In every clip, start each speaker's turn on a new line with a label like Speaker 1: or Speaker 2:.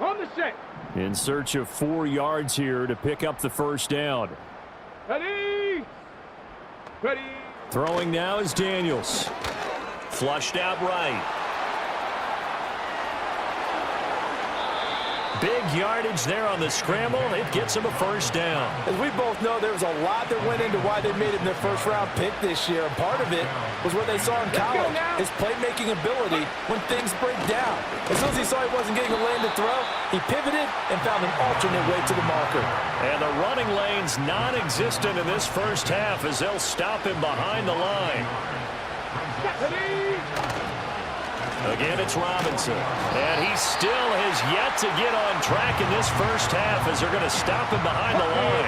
Speaker 1: On the set.
Speaker 2: In search of 4 yards here to pick up the first down.
Speaker 1: Ready. Ready.
Speaker 2: Throwing now is Daniels.
Speaker 3: Flushed out right. Big yardage there on the scramble. It gets him a first down.
Speaker 4: As we both know, there was a lot that went into why they made him their first-round pick this year. And part of it was what they saw in college, his playmaking ability when things break down. As soon as he saw he wasn't getting a lane to throw, he pivoted and found an alternate way to the marker.
Speaker 3: And the running lane's non-existent in this first half as they'll stop him behind the line. Again, it's Robinson. And he still has yet to get on track in this first half as they're going to stop him behind the line.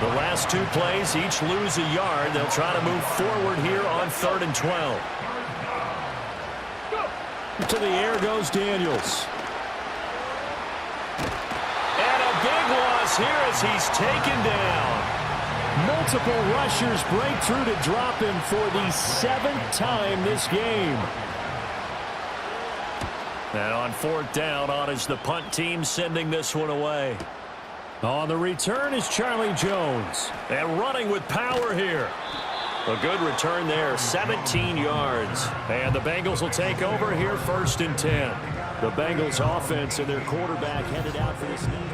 Speaker 3: The last 2 plays, each lose a yard. They'll try to move forward here on 3rd and 12.
Speaker 2: To the air goes Daniels.
Speaker 3: And a big loss here as he's taken down.
Speaker 2: Multiple rushers break through to drop him for the 7th time this game.
Speaker 3: And on 4th down, on is the punt team sending this one away.
Speaker 2: On the return is Charlie Jones.
Speaker 3: And running with power here. A good return there, 17 yards. And the Bengals will take over here 1st and 10.
Speaker 2: The Bengals offense and their quarterback headed out for this game.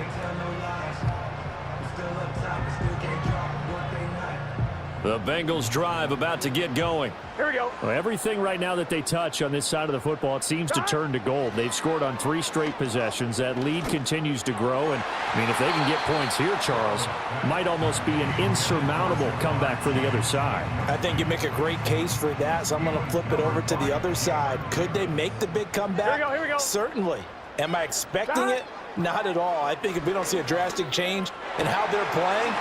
Speaker 3: The Bengals drive about to get going.
Speaker 1: Here we go.
Speaker 2: Well, everything right now that they touch on this side of the football, it seems to turn to gold. They've scored on 3 straight possessions. That lead continues to grow. And, I mean, if they can get points here, Charles, might almost be an insurmountable comeback for the other side.
Speaker 4: I think you make a great case for that, so I'm going to flip it over to the other side. Could they make the big comeback?
Speaker 1: Here we go.
Speaker 4: Certainly. Am I expecting it? Not at all. I think if we don't see a drastic change in how they're playing,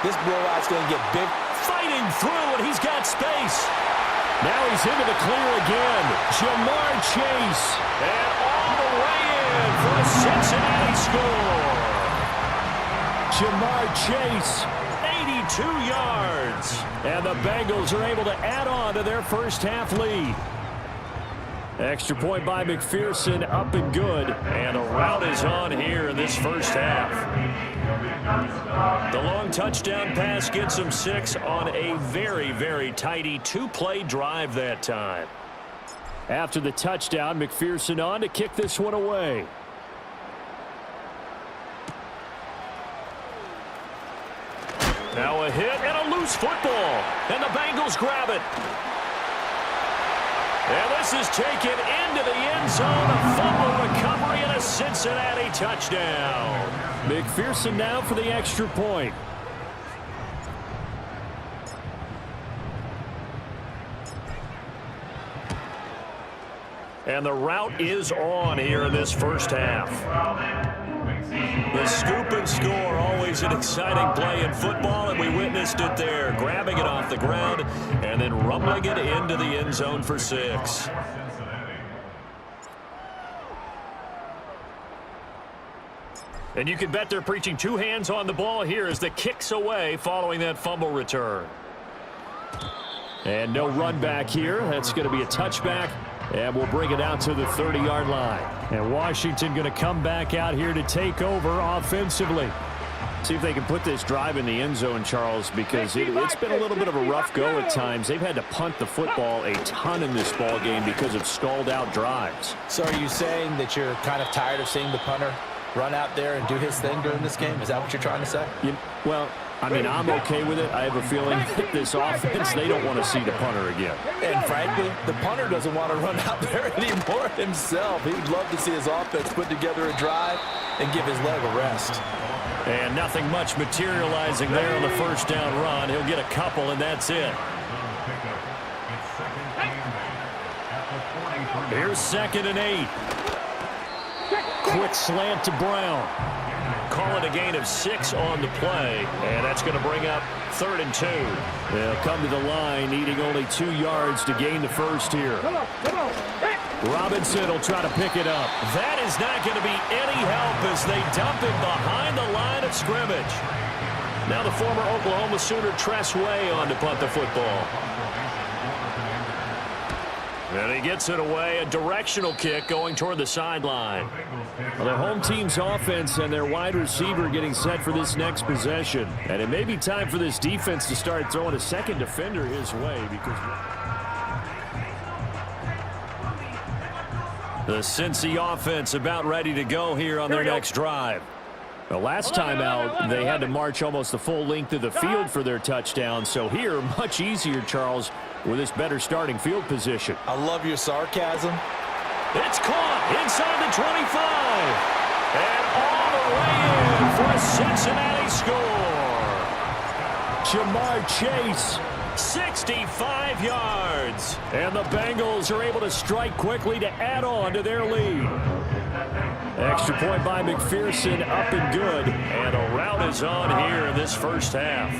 Speaker 4: this blowout's going to get big.
Speaker 3: Fighting through, and he's got space.
Speaker 2: Now he's into the clear again. Jamar Chase.
Speaker 3: And all the way in for a Cincinnati score.
Speaker 2: Jamar Chase.
Speaker 3: 82 yards.
Speaker 2: And the Bengals are able to add on to their first half lead. Extra point by McPherson, up and good.
Speaker 3: And a rout is on here in this first half. The long touchdown pass gets him 6 on a very, very tidy 2-play drive that time.
Speaker 2: After the touchdown, McPherson on to kick this one away.
Speaker 3: Now a hit and a loose football. And the Bengals grab it. And this is taken into the end zone. A fumble recovery and a Cincinnati touchdown.
Speaker 2: McPherson now for the extra point.
Speaker 3: And the route is on here in this first half. The scoop and score, always an exciting play in football, and we witnessed it there. Grabbing it off the ground and then rumbling it into the end zone for 6. And you can bet they're preaching 2 hands on the ball here as the kick's away following that fumble return.
Speaker 2: And no run back here. That's going to be a touchback. And we'll bring it out to the 30-yard line. And Washington going to come back out here to take over offensively. See if they can put this drive in the end zone, Charles, because it's been a little bit of a rough go at times. They've had to punt the football a ton in this ball game because of stalled-out drives.
Speaker 4: So are you saying that you're kind of tired of seeing the punter run out there and do his thing during this game? Is that what you're trying to say?
Speaker 2: Well, I mean, I'm okay with it. I have a feeling that this offense, they don't want to see the punter again.
Speaker 4: And frankly, the punter doesn't want to run out there anymore himself. He would love to see his offense put together a drive and give his leg a rest.
Speaker 3: And nothing much materializing there on the first down run. He'll get a couple, and that's it. Here's 2nd and 8.
Speaker 2: Quick slant to Brown.
Speaker 3: Call it a gain of 6 on the play, and that's going to bring up 3rd and 2.
Speaker 2: They'll come to the line, needing only 2 yards to gain the first here.
Speaker 1: Come on.
Speaker 2: Robinson will try to pick it up.
Speaker 3: That is not going to be any help as they dump him behind the line of scrimmage. Now the former Oklahoma Sooner Tress Way on to punt the football. And he gets it away, a directional kick going toward the sideline.
Speaker 2: Well, the home team's offense and their wide receiver getting set for this next possession. And it may be time for this defense to start throwing a second defender his way because
Speaker 3: the Cincy offense about ready to go here on their next drive.
Speaker 2: the last time out, they had to march almost the full length of the field for their touchdown. So here, much easier, Charles, with this better starting field position.
Speaker 4: I love your sarcasm.
Speaker 3: It's caught inside the 25. And all the way in for a Cincinnati score.
Speaker 2: Jamar Chase.
Speaker 3: 65 yards.
Speaker 2: And the Bengals are able to strike quickly to add on to their lead. Extra point by McPherson, up and good.
Speaker 3: And a rout is on here in this first half.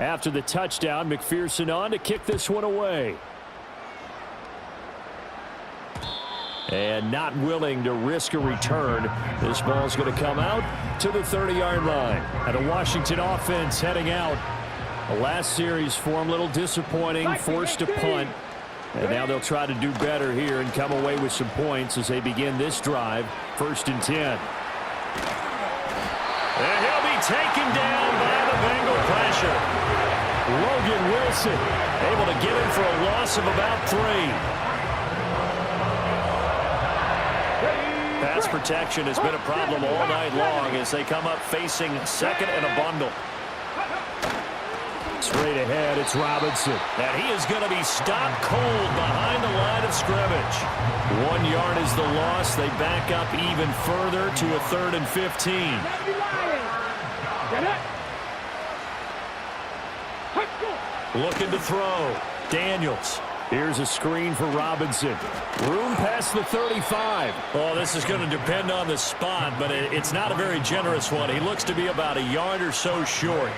Speaker 2: After the touchdown, McPherson on to kick this one away. And not willing to risk a return. This ball's going to come out to the 30-yard line. And a Washington offense heading out. The last series for them, a little disappointing, forced to punt. And now they'll try to do better here and come away with some points as they begin this drive. 1st and 10.
Speaker 3: And he'll be taken down by the Bengal pressure.
Speaker 2: Logan Wilson
Speaker 3: able to get him for a loss of about 3. Pass protection has been a problem all night long as they come up facing second and a bundle.
Speaker 2: Straight ahead, it's Robinson.
Speaker 3: And he is going to be stopped cold behind the line of scrimmage.
Speaker 2: 1 yard is the loss. They back up even further to a 3rd and 15.
Speaker 3: Looking to throw. Daniels.
Speaker 2: Here's a screen for Robinson. Room past the 35.
Speaker 3: Oh, this is going to depend on the spot, but it's not a very generous one. He looks to be about a yard or so short.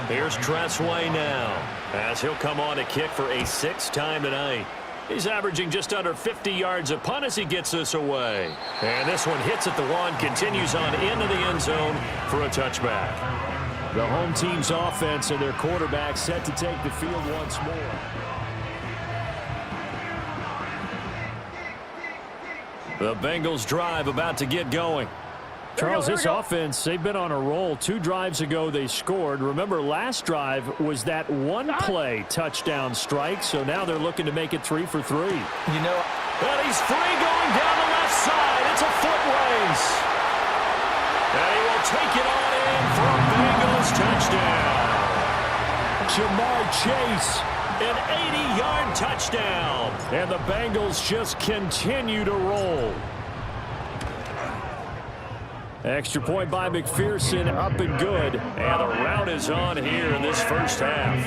Speaker 3: Here's Tressway now, as he'll come on to kick for a 6th time tonight. He's averaging just under 50 yards a punt as he gets this away. And this one hits at the 1, continues on into the end zone for a touchback.
Speaker 2: The home team's offense and their quarterback set to take the field once more.
Speaker 3: The Bengals drive about to get going.
Speaker 2: Charles, this offense, they've been on a roll. 2 drives ago, they scored. Remember, last drive was that one-play touchdown strike, so now they're looking to make it 3 for 3.
Speaker 4: You know,
Speaker 3: and he's free going down the left side. It's a foot race. And he will take it on in for a Bengals touchdown.
Speaker 2: Jamar Chase.
Speaker 3: An 80-yard touchdown.
Speaker 2: And the Bengals just continue to roll. Extra point by McPherson, up and good.
Speaker 3: And the rout is on here in this first half.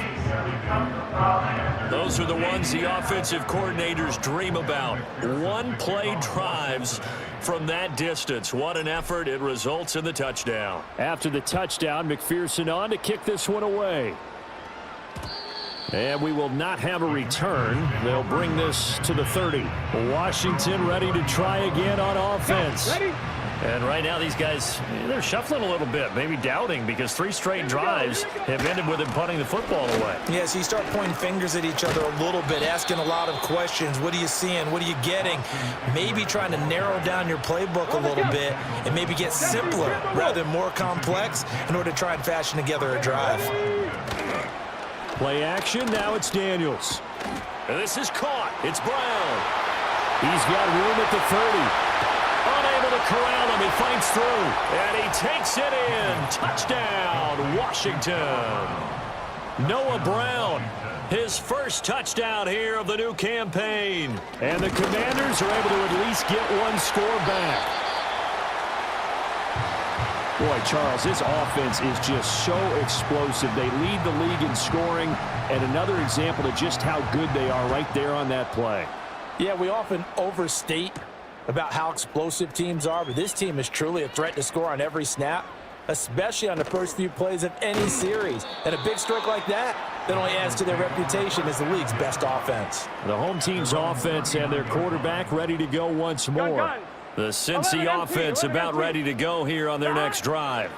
Speaker 3: Those are the ones the offensive coordinators dream about. One-play drives from that distance. What an effort. It results in the touchdown.
Speaker 2: After the touchdown, McPherson on to kick this one away. And we will not have a return. They'll bring this to the 30. Washington ready to try again on offense.
Speaker 3: And right now these guys, they're shuffling a little bit, maybe doubting, because 3 straight drives have ended with them punting the football away.
Speaker 4: Yeah, so you start pointing fingers at each other a little bit, asking a lot of questions. What are you seeing? What are you getting? Maybe trying to narrow down your playbook a little bit and maybe get simpler rather than more complex in order to try and fashion together a drive.
Speaker 2: Play action, now it's Daniels.
Speaker 3: And this is caught. It's Brown.
Speaker 2: He's got room at the 30.
Speaker 3: Unable to corral him. He fights through. And he takes it in. Touchdown, Washington. Noah Brown, his first touchdown here of the new campaign.
Speaker 2: And the Commanders are able to at least get 1 score back. Boy, Charles, this offense is just so explosive. They lead the league in scoring, and another example of just how good they are right there on that play.
Speaker 4: Yeah, we often overstate about how explosive teams are, but this team is truly a threat to score on every snap, especially on the first few plays of any series. And a big strike like that only adds to their reputation as the league's best offense.
Speaker 2: The home team's offense and their quarterback ready to go once more.
Speaker 3: The Cincy offense about ready to go here on their next drive.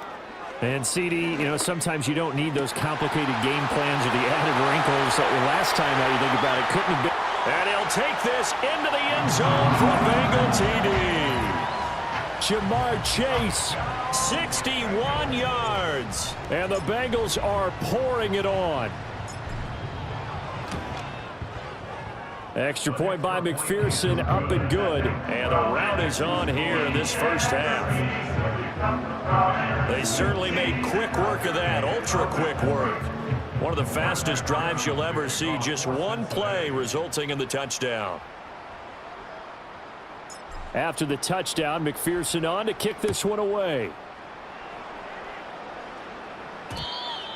Speaker 2: And CD, sometimes you don't need those complicated game plans or the added wrinkles. Last time, how you think about it, couldn't have been.
Speaker 3: And he'll take this into the end zone for a Bengal TD.
Speaker 2: Jamar Chase,
Speaker 3: 61 yards.
Speaker 2: and the Bengals are pouring it on. Extra point by McPherson, up and good.
Speaker 3: And the route is on here in this first half. They certainly made quick work of that, ultra-quick work. One of the fastest drives you'll ever see, just one play resulting in the touchdown.
Speaker 2: After the touchdown, McPherson on to kick this one away.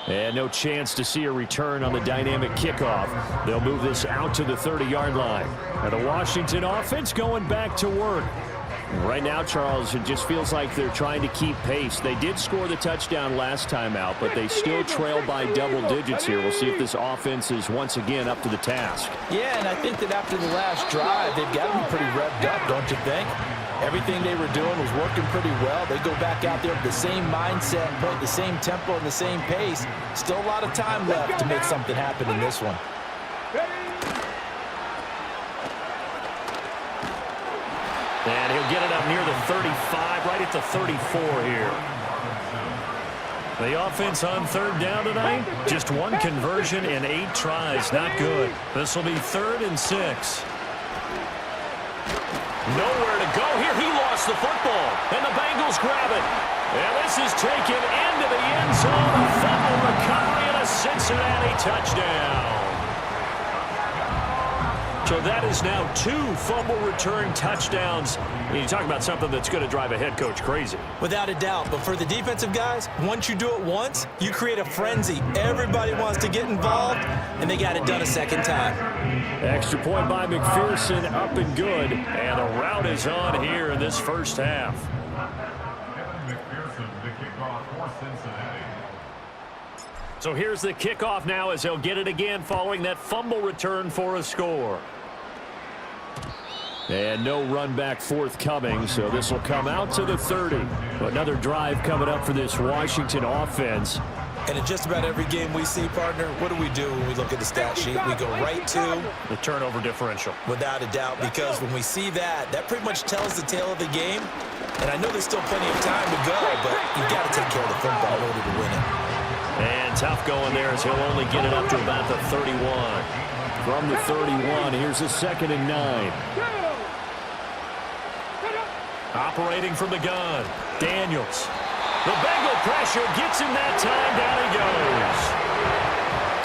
Speaker 2: And no chance to see a return on the dynamic kickoff. They'll move this out to the 30-yard line. And the Washington offense going back to work. Right now, Charles, it just feels like they're trying to keep pace. They did score the touchdown last time out, but they still trail by double digits here. We'll see if this offense is once again up to the task.
Speaker 4: Yeah, and I think that after the last drive, they've got to be pretty revved up, don't you think? Everything they were doing was working pretty well. They go back out there with the same mindset, playing the same tempo and the same pace. Still a lot of time left to make something happen in this one.
Speaker 3: And he'll get it up near the 35, right at the 34 here. The offense on third down tonight, just one conversion in 8 tries. Not good. This will be 3rd and 6. Nowhere to go here. He lost the football, and the Bengals grab it. And this is taken into the end zone. A fumble recovery and a Cincinnati touchdown. So that is now 2 fumble return touchdowns. You talk about something that's going to drive a head coach crazy.
Speaker 4: Without a doubt, but for the defensive guys, once you do it once, you create a frenzy. Everybody wants to get involved, and they got it done a second time.
Speaker 2: Extra point by McPherson, up and good.
Speaker 3: And the route is on here in this first half.
Speaker 2: So here's the kickoff now as they'll get it again following that fumble return for a score. And no run back forthcoming, so this will come out to the 30. Another drive coming up for this Washington offense.
Speaker 4: And in just about every game we see, partner, what do we do when we look at the stat sheet? We go right to
Speaker 3: the turnover differential.
Speaker 4: Without a doubt, because when we see that, that pretty much tells the tale of the game. And I know there's still plenty of time to go, but you've got to take care of the football in order to win it.
Speaker 3: And tough going there as he'll only get it up to about the 31.
Speaker 2: From the 31, here's a 2nd and 9.
Speaker 3: Operating from the gun, Daniels. The Bengal pressure gets him that time. Down he goes.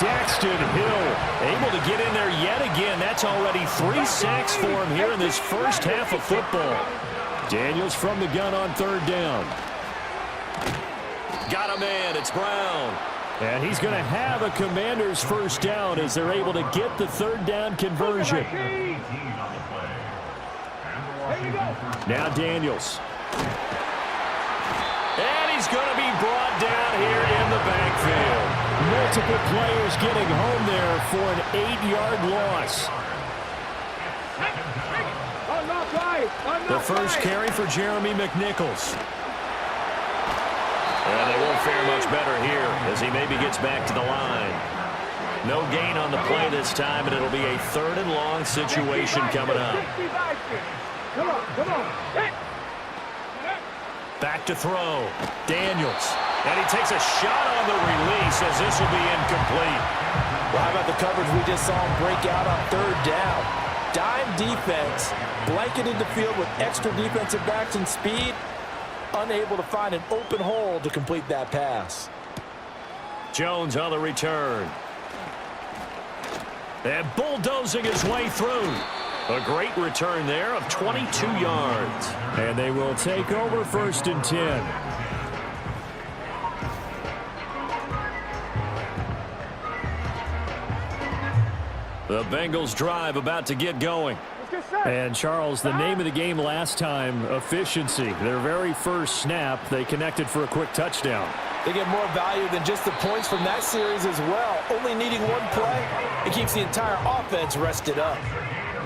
Speaker 2: Daxton Hill
Speaker 3: Able to get in there yet again. That's already 3 sacks for him here in this first half of football.
Speaker 2: Daniels from the gun on 3rd down.
Speaker 3: Got a man. It's Brown.
Speaker 2: And he's going to have a Commanders first down as they're able to get the 3rd down conversion. Now Daniels.
Speaker 3: And he's going to be brought down here in the backfield.
Speaker 2: Multiple players getting home there for an 8-yard loss.
Speaker 3: The first carry for Jeremy McNichols. And they won't fare much better here as he maybe gets back to the line. No gain on the play this time, and it'll be a 3rd and long situation coming up. Back to throw. Daniels. And he takes a shot on the release as this will be incomplete.
Speaker 4: Well, how about the coverage we just saw him break out on 3rd down? Dime defense, blanketed the field with extra defensive backs and speed, unable to find an open hole to complete that pass.
Speaker 3: Jones on the return. And bulldozing his way through. A great return there of 22 yards.
Speaker 2: And they will take over 1st and 10.
Speaker 3: The Bengals drive about to get going.
Speaker 2: And, Charles, the name of the game last time, efficiency. Their very first snap, they connected for a quick touchdown.
Speaker 4: They get more value than just the points from that series as well. Only needing one play, it keeps the entire offense rested up.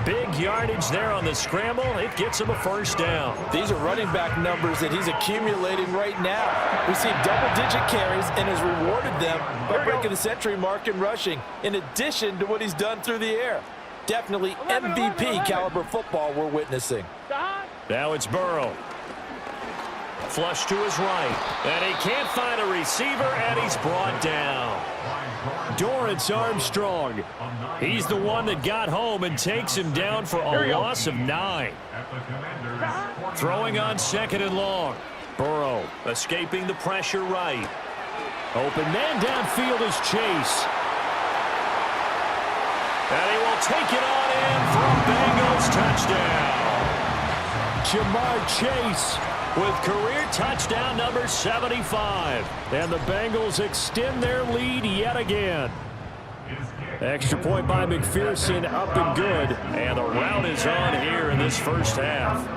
Speaker 3: Big yardage there on the scramble. It gets him a first down.
Speaker 4: These are running back numbers that he's accumulating right now. Received double-digit carries and has rewarded them by breaking the century mark in rushing, in addition to what he's done through the air. Definitely MVP caliber football we're witnessing.
Speaker 3: Now it's Burrow. Flush to his right. And he can't find a receiver, and he's brought down.
Speaker 2: Dorrance Armstrong. He's the one that got home and takes him down for a loss of 9. Throwing on 2nd and long.
Speaker 3: Burrow escaping the pressure right.
Speaker 2: Open man downfield is Chase.
Speaker 3: And he will take it on in for a Bengals touchdown.
Speaker 2: Jamar Chase
Speaker 3: with career touchdown number 75.
Speaker 2: And the Bengals extend their lead yet again. Extra point by McPherson, up and good.
Speaker 3: And the route is on here in this first half.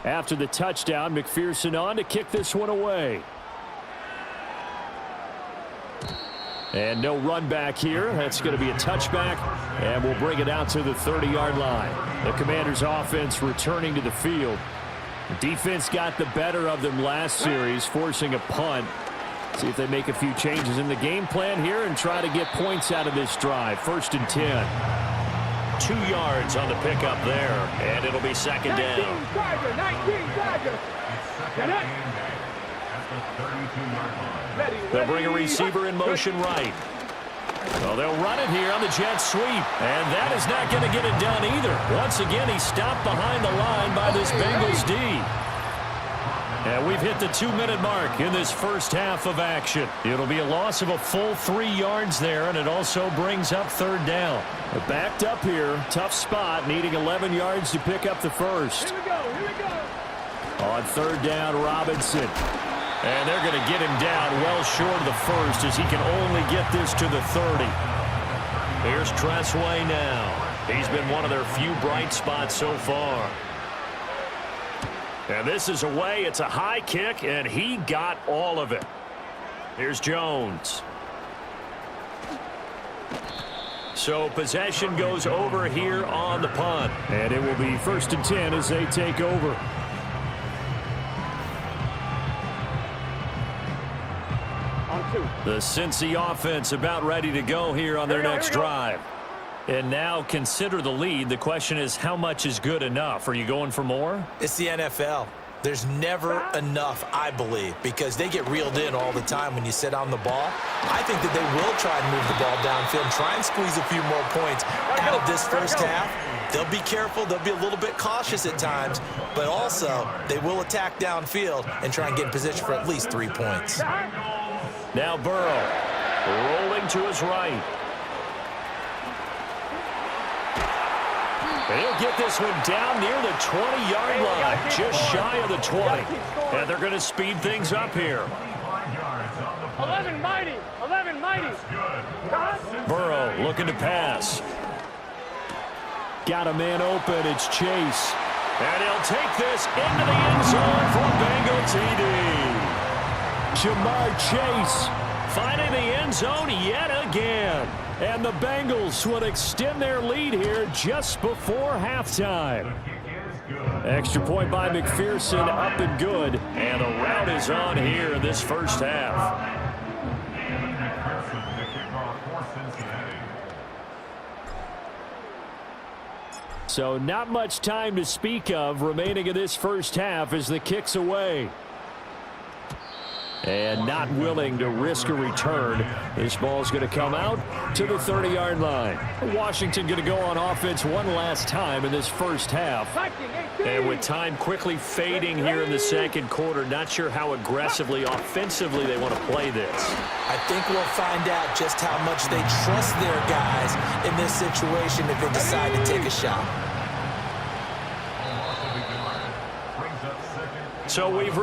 Speaker 2: After the touchdown, McPherson on to kick this one away. And no run back here. That's going to be a touchback, and we'll bring it out to the 30-yard line. The Commanders' offense returning to the field. The defense got the better of them last series, forcing a punt. See if they make a few changes in the game plan here and try to get points out of this drive. 1st and 10.
Speaker 3: 2 yards on the pickup there, and it'll be 2nd down. They'll bring a receiver in motion right. Well, they'll run it here on the jet sweep, and that is not going to get it done either. Once again, he's stopped behind the line by this Bengals D. And we've hit the 2-minute mark in this first half of action. It'll be a loss of a full 3 yards there, and it also brings up 3rd down.
Speaker 2: They're backed up here. Tough spot, needing 11 yards to pick up the first.
Speaker 1: Here we go.
Speaker 2: On 3rd down, Robinson.
Speaker 3: And they're going to get him down well short of the first as he can only get this to the 30. Here's Tressway now. He's been one of their few bright spots so far. And this is away. It's a high kick, and he got all of it. Here's Jones. So possession goes over here on the punt.
Speaker 2: And it will be 1st and 10 as they take over.
Speaker 3: The Cincy offense about ready to go here on their next drive. And now consider the lead. The question is, how much is good enough? Are you going for more?
Speaker 4: It's the NFL. There's never enough, I believe, because they get reeled in all the time when you sit on the ball. I think that they will try and move the ball downfield and try and squeeze a few more points out of this first half. They'll be careful. They'll be a little bit cautious at times, but also they will attack downfield and try and get in position for at least 3 points.
Speaker 3: Now Burrow rolling to his right. And he'll get this one down near the 20-yard line, just shy of the 20. And they're going to speed things up here.
Speaker 1: 11 mighty.
Speaker 3: Burrow looking to pass.
Speaker 2: Got a man open. It's Chase.
Speaker 3: And he'll take this into the end zone for a Bengal TD.
Speaker 2: Jamar Chase
Speaker 3: finding the end zone yet again.
Speaker 2: And the Bengals would extend their lead here just before halftime. Extra point by McPherson, up and good.
Speaker 3: And the route is on here in this first half.
Speaker 2: So not much time to speak of remaining in this first half as the kick's away. And not willing to risk a return. This ball's going to come out to the 30-yard line. Washington going to go on offense one last time in this first half.
Speaker 3: And with time quickly fading here in the second quarter, not sure how aggressively, offensively they want to play this.
Speaker 4: I think we'll find out just how much they trust their guys in this situation if they decide to take a shot.
Speaker 3: So we've